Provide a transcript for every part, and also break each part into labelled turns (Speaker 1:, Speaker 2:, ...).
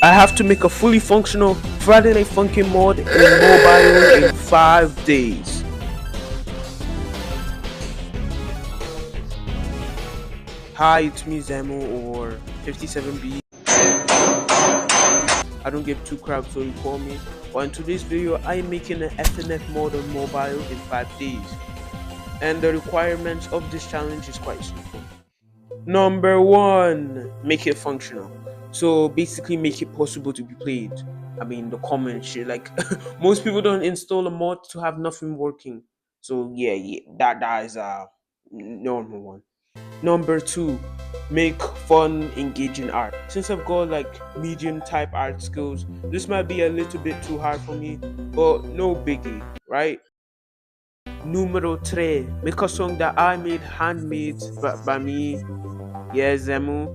Speaker 1: I have to make a fully functional Friday Night Funkin mod in mobile in 5 days. Hi, it's me Zemo or 57B. I don't give two craps so you call me. But in today's video, I am making an FNF mod on mobile in 5 days. And the requirements of this challenge is quite simple. Number 1, make it functional. So basically make it possible to be played. I mean the common shit, like most people don't install a mod to have nothing working. So yeah, that is a normal one. Number 2, make fun, engaging art. Since I've got like medium type art skills, this might be a little bit too hard for me, but no biggie, right? Numero 3, make a song that I made handmade by me. Yeah, Zemu.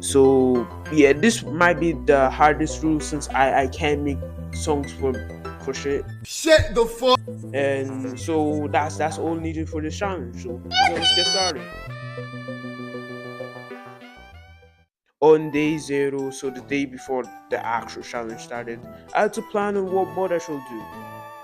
Speaker 1: So yeah, this might be the hardest rule since I can't make songs for shit.
Speaker 2: Shut the fuck.
Speaker 1: And so that's all needed for this challenge. So let's get started. On day 0, so the day before the actual challenge started, I had to plan on what mod I should do.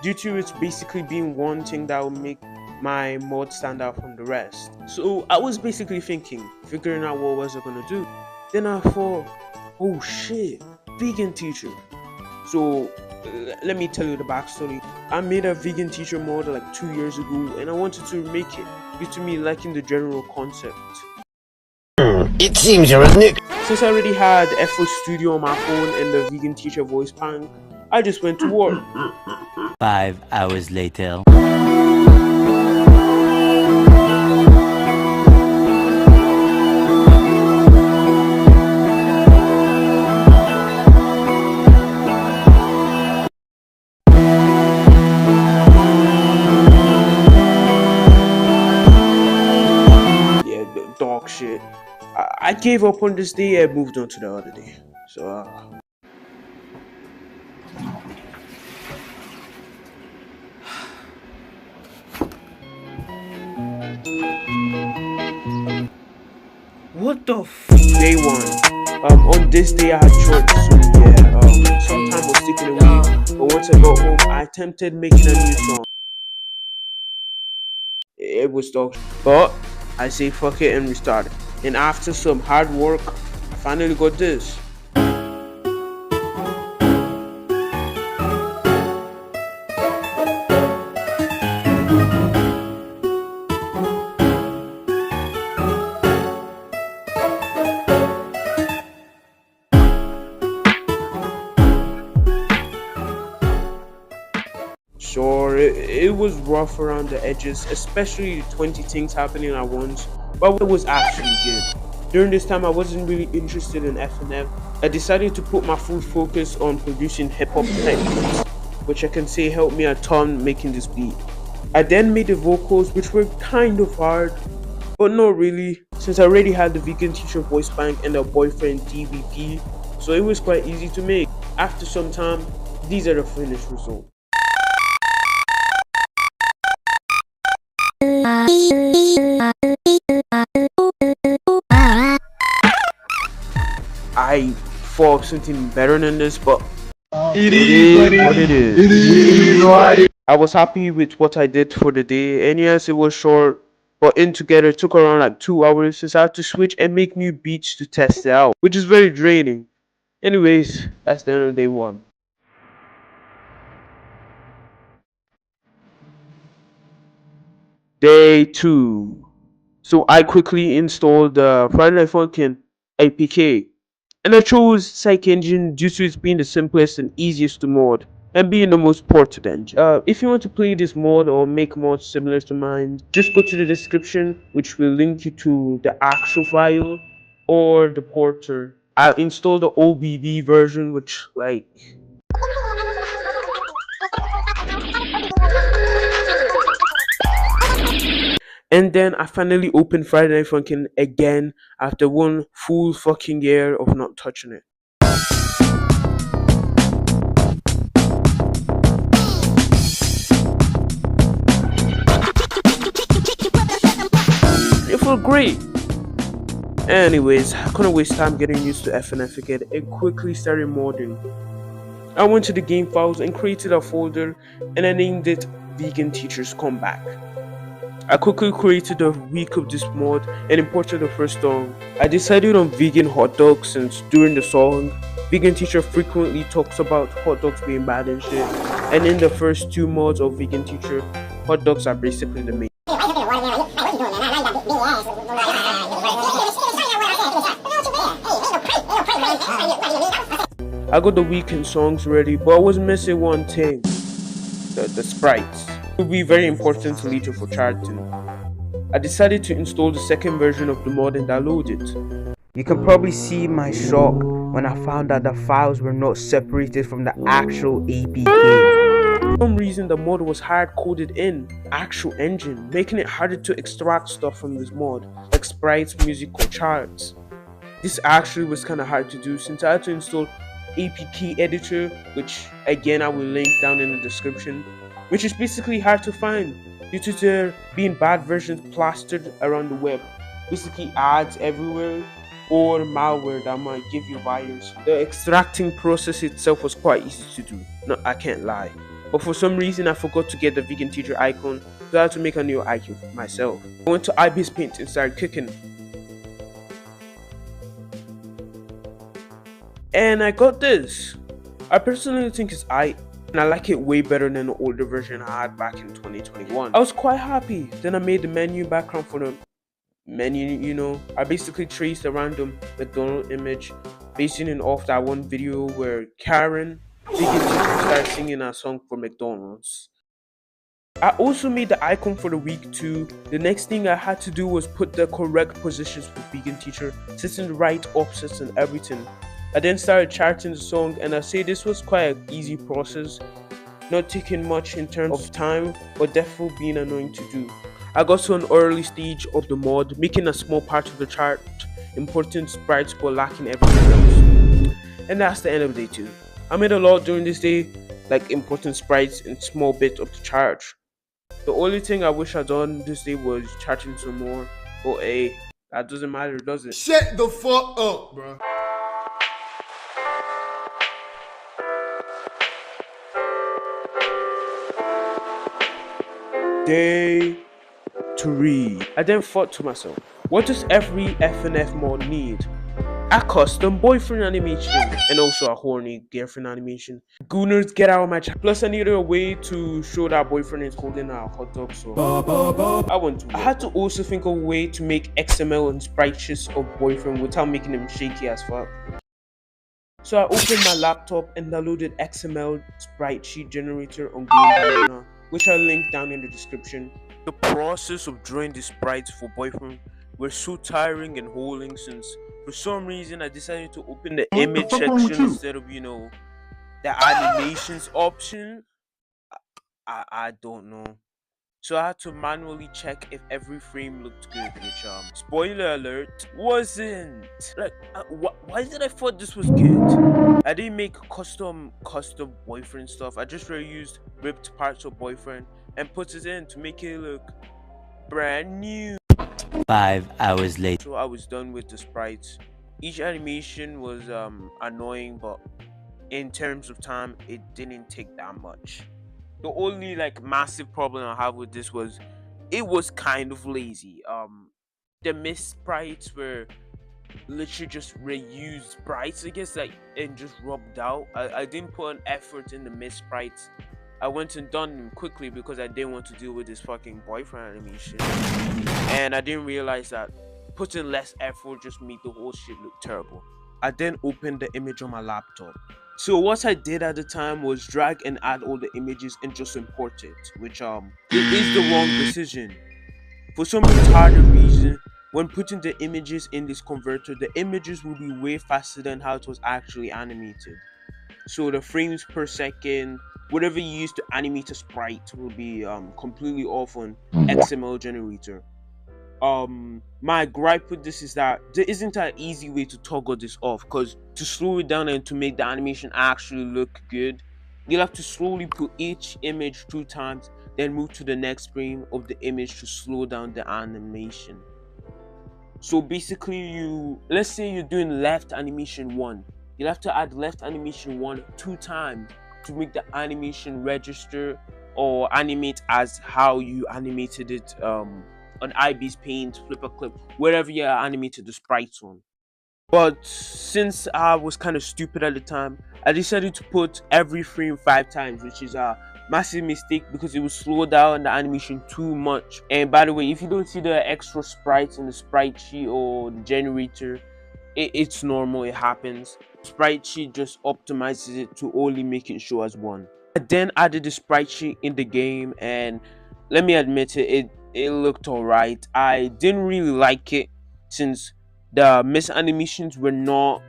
Speaker 1: Due to it's basically being one thing that will make my mod stand out from the rest. So I was basically figuring out what was I gonna do. Then I thought, oh shit, vegan teacher. So let me tell you the backstory. I made a vegan teacher mod like 2 years ago and I wanted to remake it due to me liking the general concept.
Speaker 2: It seems you're a nick.
Speaker 1: Since I already had FL Studio on my phone and the vegan teacher voice bank, I just went to work.
Speaker 3: 5 hours later.
Speaker 1: Yeah, dog shit. I gave up on this day and moved on to the other day. So what the f? Day 1. On this day I had church, so yeah, some time was taken away. But once I got home, I attempted making a new song. It was dog shit. But I say fuck it and restarted. And after some hard work, I finally got this. Sure, it was rough around the edges, especially 20 things happening at once, but it was actually good. During this time, I wasn't really interested in FNF. I decided to put my full focus on producing hip-hop type beats, which I can say helped me a ton making this beat. I then made the vocals, which were kind of hard, but not really, since I already had the vegan teacher voice bank and a boyfriend DVP, so it was quite easy to make. After some time, these are the finished results. I thought something better than this, but it is what it is.
Speaker 2: It is what it.
Speaker 1: I was happy with what I did for the day, and yes, it was short, but in together it took around like 2 hours since I had to switch and make new beats to test it out, which is very draining. Anyways, that's the end of day 1. Day 2. So I quickly installed the Friday Night Funkin' APK. And I chose Psych Engine due to it being the simplest and easiest to mod and being the most ported engine. If you want to play this mod or make mods similar to mine, just go to the description which will link you to the actual file or the porter. I installed the OBB version which like and then I finally opened Friday Night Funkin' again after one full fucking year of not touching it. It felt great. Anyways, I couldn't waste time getting used to FNF again and quickly started modding. I went to the game files and created a folder and I named it Vegan Teachers Comeback. I quickly created a week of this mod and imported the first song. I decided on vegan hot dogs since during the song, Vegan Teacher frequently talks about hot dogs being bad and shit. And in the first two mods of Vegan Teacher, hot dogs are basically the main. I got the weekend songs ready, but I was missing one thing. The sprites. It would be very important later for charting. I decided to install the second version of the mod and download it.
Speaker 4: You can probably see my shock when I found out the files were not separated from the actual APK.
Speaker 1: For some reason the mod was hard coded in actual engine, making it harder to extract stuff from this mod, like sprites, music or charts. This actually was kinda hard to do since I had to install APK editor, which again I will link down in the description, which is basically hard to find due to there being bad versions plastered around the web, basically ads everywhere or malware that might give you virus. The extracting process itself was quite easy to do, no, I can't lie, but for some reason I forgot to get the vegan teacher icon, so I had to make a new icon for myself. I went to iBase Paint and started cooking. And I got this. I personally think it's aight, and I like it way better than the older version I had back in 2021. I was quite happy. Then I made the menu background for the menu, I basically traced a random McDonald's image, basing it off that one video where Karen, vegan teacher, started singing a song for McDonald's. I also made the icon for the week too. The next thing I had to do was put the correct positions for vegan teacher, setting the right offsets and everything. I then started charting the song and I say this was quite an easy process, not taking much in terms of time, but definitely being annoying to do. I got to an early stage of the mod, making a small part of the chart, important sprites but lacking everything else. And that's the end of day 2. I made a lot during this day, like important sprites and small bit of the chart. The only thing I wish I'd done this day was charting some more, but hey, that doesn't matter, does it?
Speaker 2: Shut the fuck up, bro.
Speaker 1: Day 3. I then thought to myself, what does every FNF mod need? A custom boyfriend animation and also a horny girlfriend animation. Gooners, get out of my chat. Plus I needed a way to show that boyfriend is holding a hot dog, so I had to also think of a way to make XML and sprite sheets of boyfriend without making them shaky as fuck. So I opened my laptop and downloaded XML sprite sheet generator on Green Banana, which I'll link down in the description. The process of drawing the sprites for boyfriend were so tiring and holding since for some reason I decided to open the image section instead of the animations option. I don't know. So I had to manually check if every frame looked good, which spoiler alert, wasn't. Like why did I thought this was good? I didn't make custom boyfriend stuff. I just reused ripped parts of boyfriend and put it in to make it look brand new.
Speaker 3: 5 hours later.
Speaker 1: So I was done with the sprites. Each animation was annoying, but in terms of time it didn't take that much. The only massive problem I have with this was it was kind of lazy. The mist sprites were literally just reused sprites, I guess, and just rubbed out. I didn't put an effort in the mist sprites. I went and done them quickly because I didn't want to deal with this fucking boyfriend animation, and I didn't realize that putting less effort just made the whole shit look terrible. I then opened the image on my laptop. So what I did at the time was drag and add all the images and just import it, which it is the wrong decision. For some retarded reason, when putting the images in this converter, the images will be way faster than how it was actually animated. So the frames per second, whatever you use to animate a sprite will be completely off on XML generator. My gripe with this is that there isn't an easy way to toggle this off, because to slow it down and to make the animation actually look good, you'll have to slowly put each image 2 times, then move to the next frame of the image to slow down the animation. So basically, let's say you're doing left animation 1, you'll have to add left animation 1 2 times to make the animation register or animate as how you animated it on IB's Paint, Flipper Clip, wherever you animated the sprites on. But since I was kind of stupid at the time, I decided to put every frame 5 times, which is a massive mistake because it will slow down the animation too much. And by the way, if you don't see the extra sprites in the sprite sheet or the generator, it's normal, it happens. Sprite sheet just optimizes it to only make it show as one. I then added the sprite sheet in the game, and let me admit it looked alright. I didn't really like it since the misanimations were not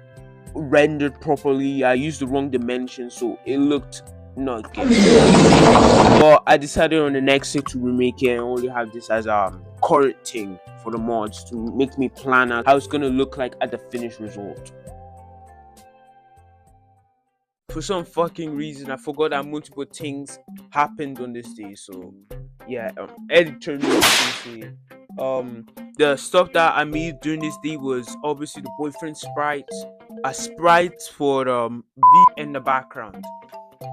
Speaker 1: rendered properly. I used the wrong dimension, so it looked not good. But I decided on the next day to remake it and only have this as a current thing for the mods to make me plan out how it's gonna look like at the finished result. For some fucking reason, I forgot that multiple things happened on this day. So yeah, editor notes, the stuff that I made during this day was obviously the boyfriend sprites, a sprite for V in the background.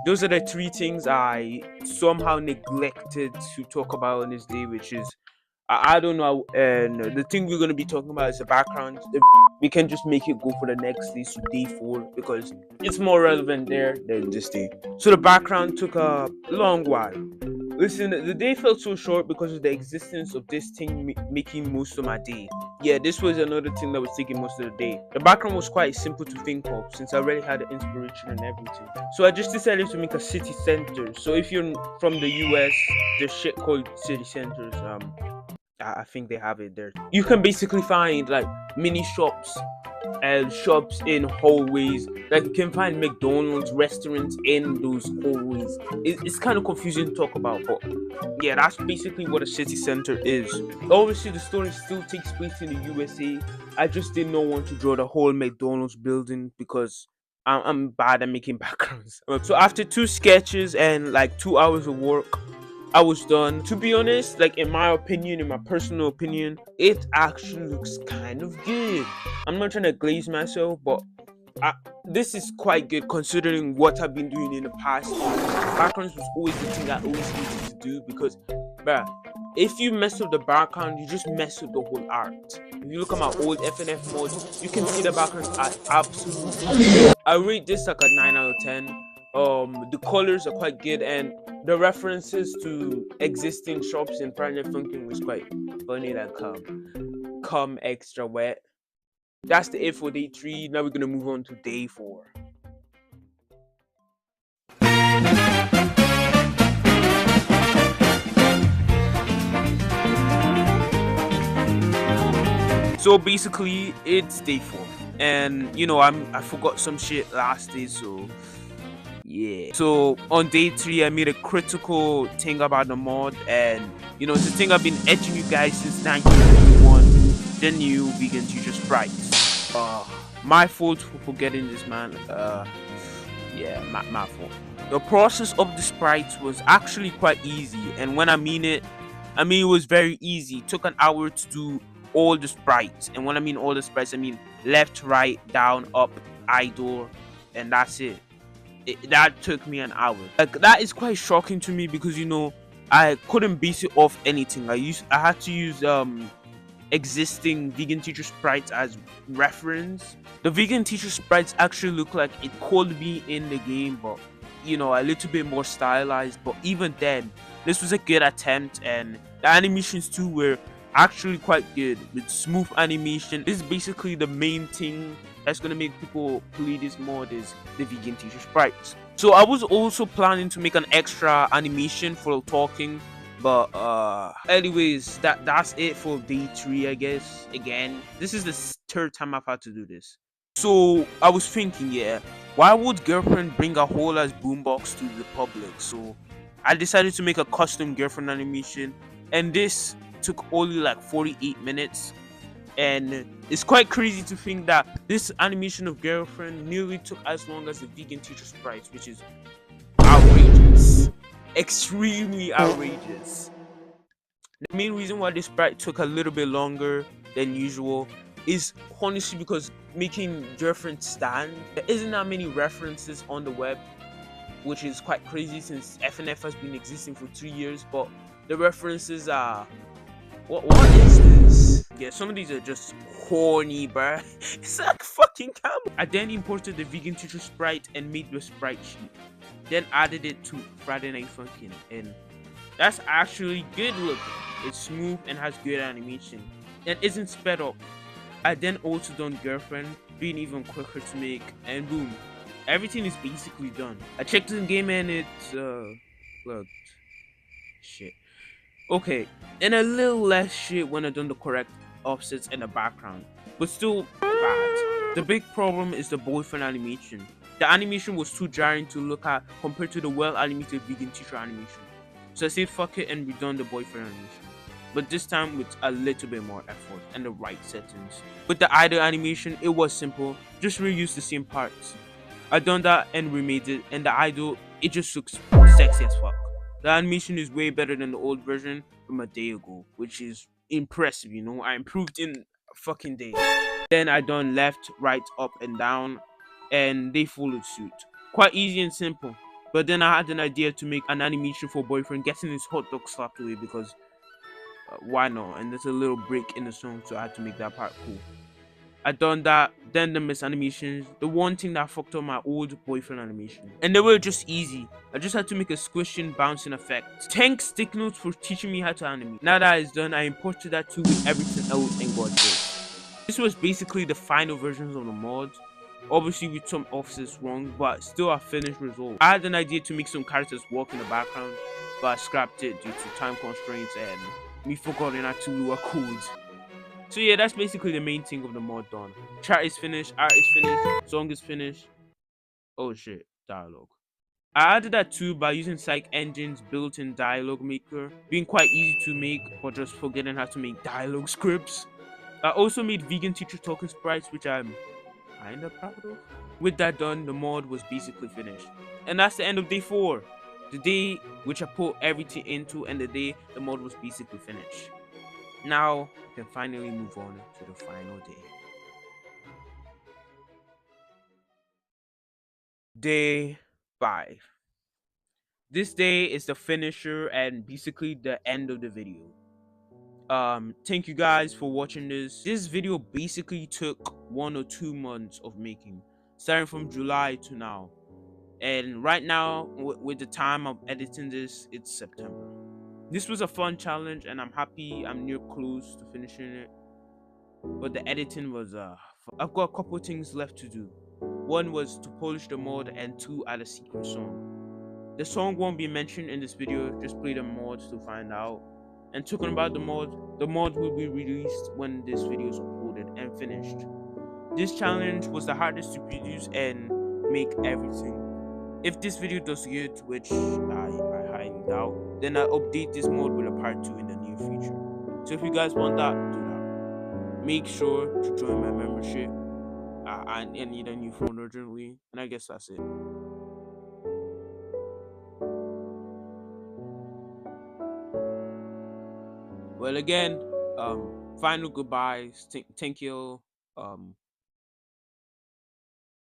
Speaker 1: Those are the 3 things I somehow neglected to talk about on this day, which is I don't know. And the thing we're gonna be talking about is the background. We can just make it go for the next day, so day 4, because it's more relevant there than this day. So the background took a long while. Listen, the day felt so short because of the existence of this thing making most of my day. Yeah, this was another thing that was taking most of the day. The background was quite simple to think of since I already had the inspiration and everything. So I just decided to make a city center. So if you're from the US, there's shit called city centers. I think they have it there. You can basically find like mini shops and shops in hallways. Like you can find McDonald's restaurants in those hallways. It's kind of confusing to talk about, but yeah, that's basically what a city center is. Obviously, the story still takes place in the USA. I just did not want to draw the whole McDonald's building because I'm bad at making backgrounds. So after 2 sketches and like 2 hours of work, I was done. To be honest, like in my opinion, in my personal opinion, it actually looks kind of good. I'm not trying to glaze myself, but this is quite good considering what I've been doing in the past. Backgrounds was always the thing I always needed to do because, bruh, if you mess with the background, you just mess with the whole art. If you look at my old FNF mods, you can see the backgrounds are absolutely. I rate this like a 9 out of 10. The colors are quite good, and the references to existing shops in FNF Funkin was quite funny. Like come extra wet. That's the it for day 3. Now we're gonna move on to day 4. So basically, it's day 4, and I forgot some shit last day, so yeah. So on day 3, I made a critical thing about the mod, and it's a thing I've been edging you guys since 1991. The new vegan teacher sprites. My fault for forgetting this, man. Yeah, my fault. The process of the sprites was actually quite easy, and when I mean it was very easy. It took an hour to do all the sprites, and when I mean all the sprites, I mean left, right, down, up, idle, and that's it. That took me an hour. Like that is quite shocking to me because I couldn't base it off anything. I had to use existing vegan teacher sprites as reference. The vegan teacher sprites actually look like it could be in the game, but a little bit more stylized. But even then, this was a good attempt, and the animations too were actually quite good with smooth animation. This is basically the main thing that's gonna make people play this mod is the vegan teacher sprites. So I was also planning to make an extra animation for talking, but anyways, that's it for day 3, I guess. Again, this is the 3rd time I've had to do this. So I was thinking, yeah, why would girlfriend bring a whole ass boombox to the public? So I decided to make a custom girlfriend animation, and this took only like 48 minutes. And it's quite crazy to think that this animation of girlfriend nearly took as long as the vegan teacher sprites, which is outrageous, extremely outrageous. The main reason why this sprite took a little bit longer than usual is honestly because making girlfriend stand. There isn't that many references on the web, which is quite crazy since FNF has been existing for 3 years. But the references are what is this? Yeah, some of these are just corny, bruh. It's like fucking camel. I then imported the vegan teacher sprite and made the sprite sheet. Then added it to Friday Night Funkin, and that's actually good looking. It's smooth and has good animation and isn't sped up. I then also done girlfriend, being even quicker to make, and boom, everything is basically done. I checked in game and it's looked shit. Okay, and a little less shit when I done the correct offsets in the background, but still bad. The big problem is the boyfriend animation. The animation was too jarring to look at compared to the well animated vegan teacher animation. So I said fuck it and redone the boyfriend animation. But this time with a little bit more effort and the right settings. With the idol animation, it was simple, just reuse the same parts. I done that and remade it, and the idol, it just looks sexy as fuck. The animation is way better than the old version from a day ago, which is impressive, you know. I improved in a fucking day. Then I done left, right, up, and down, and they followed suit. Quite easy and simple. But then I had an idea to make an animation for boyfriend getting his hot dog slapped away because why not? And there's a little break in the song, so I had to make that part cool. I done that, then the miss animations, the one thing that fucked up my old boyfriend animation. And they were just easy. I just had to make a squishing bouncing effect. Thanks Stick Notes for teaching me how to animate. Now that it's done, I imported that too with everything else and got this. This was basically the final versions of the mod. Obviously with some offsets wrong, but still a finished result. I had an idea to make some characters walk in the background, but I scrapped it due to time constraints and me forgetting how to do a code. So yeah, that's basically the main thing of the mod done. Chat is finished, art is finished, song is finished. Oh shit, dialogue. I added that too by using Psych Engine's built-in dialogue maker, being quite easy to make, but just forgetting how to make dialogue scripts. I also made vegan teacher talking sprites, which I'm kinda proud of. With that done, the mod was basically finished. And that's the end of day 4. The day which I put everything into and the day the mod was basically finished. Now, we can finally move on to the final day. Day 5. This day is the finisher and basically the end of the video. Thank you guys for watching this. This video basically took 1 or 2 months of making, starting from July to now. And right now, with the time I'm editing this, it's September. This was a fun challenge and I'm happy I'm near close to finishing it. But the editing was I've got a couple things left to do. One was to polish the mod and 2 add a secret song. The song won't be mentioned in this video, just play the mods to find out. And talking about the mod will be released when this video is uploaded and finished. This challenge was the hardest to produce and make everything. If this video does good, which I highly doubt, then I'll update this mod with a part 2 in the near future. So if you guys want that, do that. Make sure to join my membership. I need a new phone urgently, and I guess that's it. Well, again, final goodbyes. Thank you.